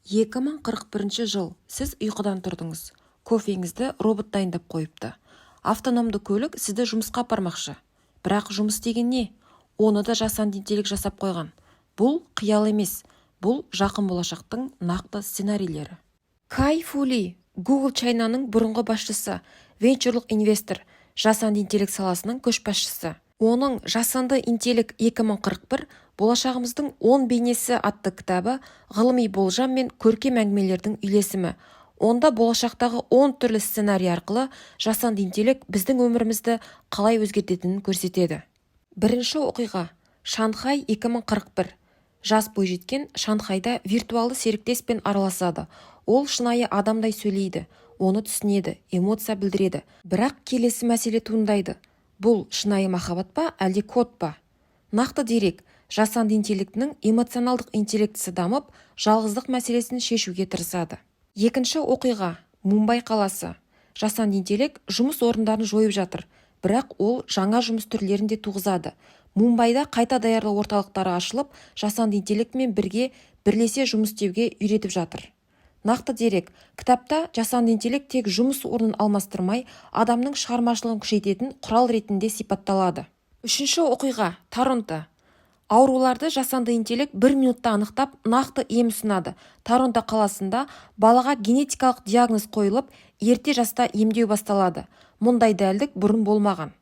2041 жыл. Сіз ұйқыдан тұрдыңыз. Кофеңізді робот дайындап қойыпты. Автономды көлік сізді жұмысқа апармақшы. Бірақ жұмыс деген не? Оны да жасанды интеллект жасап қойған. Бұл қиял емес. Бұл жақын болашақтың нақты сценарийлері. Кай Фу Ли, Google Чайнаның бұрынғы басшысы, венчурлық инвестор, жасанды интеллект саласының көшбасшысы. Оның «Жасанды интеллект 2041. Болашағымыздың 10 бейнесі» атты кітабы ғылыми болжам мен көркем әңгімелердің үйлесімі. Онда болашақтағы 10 түрлі сценарий арқылы жасанды интеллект біздің өмірімізді қалай өзгертетінін көрсетеді. Бірінші оқиға. Шанхай 2041. Жас бойжеткен Шанхайда виртуалды серіктеспен араласады. Ол шынайы адамдай сөйлейді, оны түсінеді, эмоция білдіреді. Бірақ келесі мәселе туындайды. Бұл шынайы махаббат па, әлде код па? Нақты дерек. Жасанды интеллектінің эмоционалдық интеллектісі дамып, жалғыздық мәселесін шешуге тырысады. Екінші оқиға. Мумбай қаласы. Жасанды интеллект жұмыс орындарын жойып жатыр, бірақ ол жаңа жұмыс түрлерін де туғызады. Мумбайда қайта даярлау орталықтары ашылып, жасанды интеллектмен бірге бірлесе жұмыс істеуге үйретіп жатыр. Нақты дерек. Кітапта жасанды интеллект тек жұмыс орнын алмастырмай, адамның шығармашылығын күшейтетін құрал ретінде сипатталады. Үшінші оқиға. Торонто. Ауруларды жасанды интеллект 1 минутта анықтап, нақты ем ұсынады. Торонто қаласында балаға генетикалық диагноз қойылып, ерте жаста емдеу басталады. Мұндай дәлдік бұрын болмаған.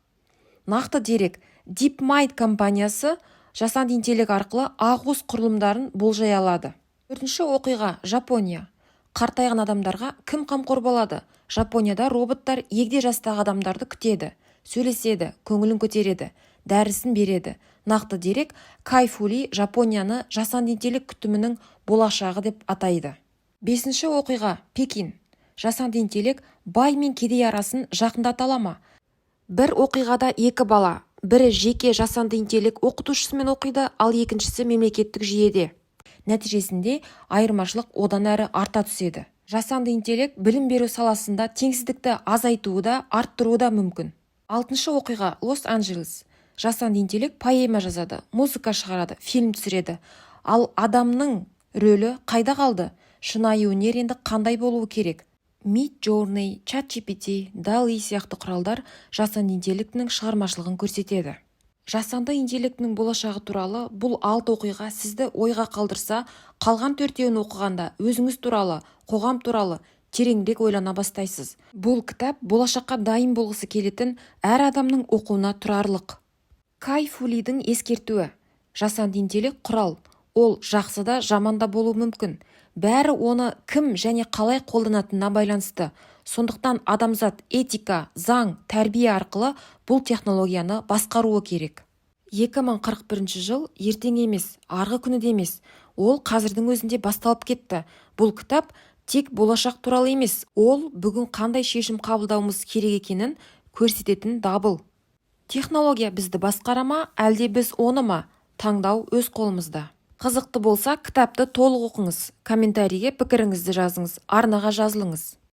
Нақты дерек. DeepMind компаниясы жасанды интеллект арқылы ағуыз құрылымдарын болжай алады. Төртінші оқиға. Жапония. Қартайған адамдарға кім қамқор болады? Жапонияда роботтар егде жастағы адамдарды күтеді, сөйлеседі, көңілін көтереді, дәрісін береді. Нақты дерек. Кай Фу Ли Жапонияны жасанды интеллект күтімінің болашағы деп атайды. Бесінші оқиға. Пекин. Жасанды интеллект бай мен кедей арасын жақындата ала ма? Бір оқиғада 2 бала, бірі жеке жасанды интеллект оқытушысымен оқиды, ал екіншісі мемлекеттік жүйеде. Нәтижесінде айырмашылық одан әрі арта түседі. Жасанды интеллект білім беру саласында теңсіздікті азайтуы да, арттыруы да мүмкін. Алтыншы оқиға. Лос-Анджелес. Жасанды интеллект поэма жазады, музыка шығарады, фильм түсіреді. Ал адамның рөлі қайда қалды? Шынайы өнер енді қандай болуы керек? Midjourney, ChatGPT, DALL-E сияқты құралдар жасанды интеллектінің шығармашылығын көрсетеді. Жасанды интеллектінің болашағы туралы бұл 6 оқиға сізді ойға қалдырса, қалған 4-еуін оқығанда өзіңіз туралы, қоғам туралы тереңірек ойлана бастайсыз. Бұл кітап болашаққа дайын болғысы келетін әр адамның оқуына тұрарлық. Кай Фу Лидің ескертуі. Жасанды интеллект құрал. Ол жақсы да, жаман да болуы мүмкін. Бәрі оны кім және қалай қолданатынына байланысты. Сондықтан адамзат этика, заң, тәрбие арқылы бұл технологияны басқаруы керек. 2041 жыл ертең емес, арғы күні де емес. Ол қазірдің өзінде басталып кетті. Бұл кітап тек болашақ туралы емес, ол бүгін қандай шешім қабылдауымыз керек екенін көрсететін дабыл. Технология бізді басқара ма, әлде біз оны ма? Таңдау өз қолымызда. Қызықты болса, кітапты толық оқыңыз. Комментарийге пікіріңізді жазыңыз, арнаға жазылыңыз.